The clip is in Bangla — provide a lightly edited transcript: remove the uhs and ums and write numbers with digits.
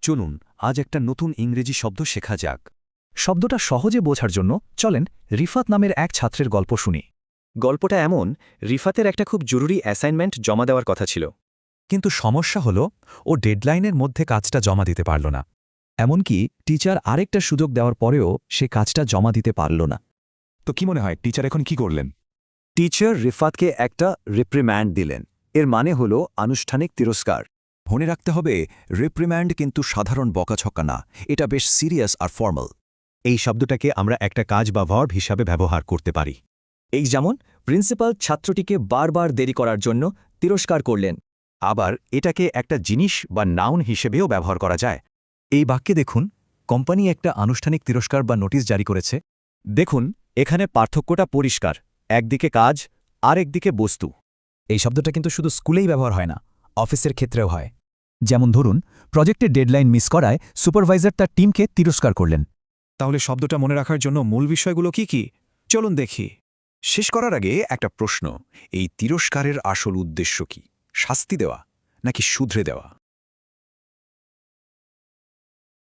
চলুন আজ একটা নতুন ইংরেজি শব্দ শেখা যাক। শব্দটা সহজে বোঝার জন্য চলেন রিফাত নামের এক ছাত্রের গল্প শুনি। গল্পটা এমন, রিফাতের একটা খুব জরুরি অ্যাসাইনমেন্ট জমা দেওয়ার কথা ছিল। কিন্তু সমস্যা হল ও ডেডলাইনের মধ্যে কাজটা জমা দিতে পারল না। এমনকি টিচার আরেকটা সুযোগ দেওয়ার পরেও সে কাজটা জমা দিতে পারল না। তো কি মনে হয় টিচার এখন কি করলেন? টিচার রিফাতকে একটা রিপ্রিম্যান্ড দিলেন। এর মানে হল আনুষ্ঠানিক তিরস্কার। মনে রাখতে হবে, রিপ্রিম্যান্ড কিন্তু সাধারণ বকাঝকা না, এটা বেশ সিরিয়াস আর ফর্মাল। এই শব্দটাকে আমরা একটা কাজ বা ভার্ব হিসাবে ব্যবহার করতে পারি। এই যেমন প্রিন্সিপাল ছাত্রটিকে বারবার দেরি করার জন্য তিরস্কার করলেন। আবার এটাকে একটা জিনিস বা নাউন হিসেবেও ব্যবহার করা যায়। এই বাক্যে দেখুন, কোম্পানি একটা আনুষ্ঠানিক তিরস্কার বা নোটিশ জারি করেছে। দেখুন, এখানে পার্থক্যটা পরিষ্কার। একদিকে কাজ, আরেকদিকে বস্তু। এই শব্দটা কিন্তু শুধু স্কুলেই ব্যবহার হয় না, অফিসের ক্ষেত্রেও হয়। যেমন ধরুন, প্রজেক্টের ডেডলাইন মিস করায় সুপারভাইজার তার টিমকে তিরস্কার করলেন। তাহলে শব্দটা মনে রাখার জন্য মূল বিষয়গুলো কি কি চলুন দেখি। শেষ করার আগে একটা প্রশ্ন, এই তিরস্কারের আসল উদ্দেশ্য কি? শাস্তি দেওয়া নাকি শুধরে দেওয়া?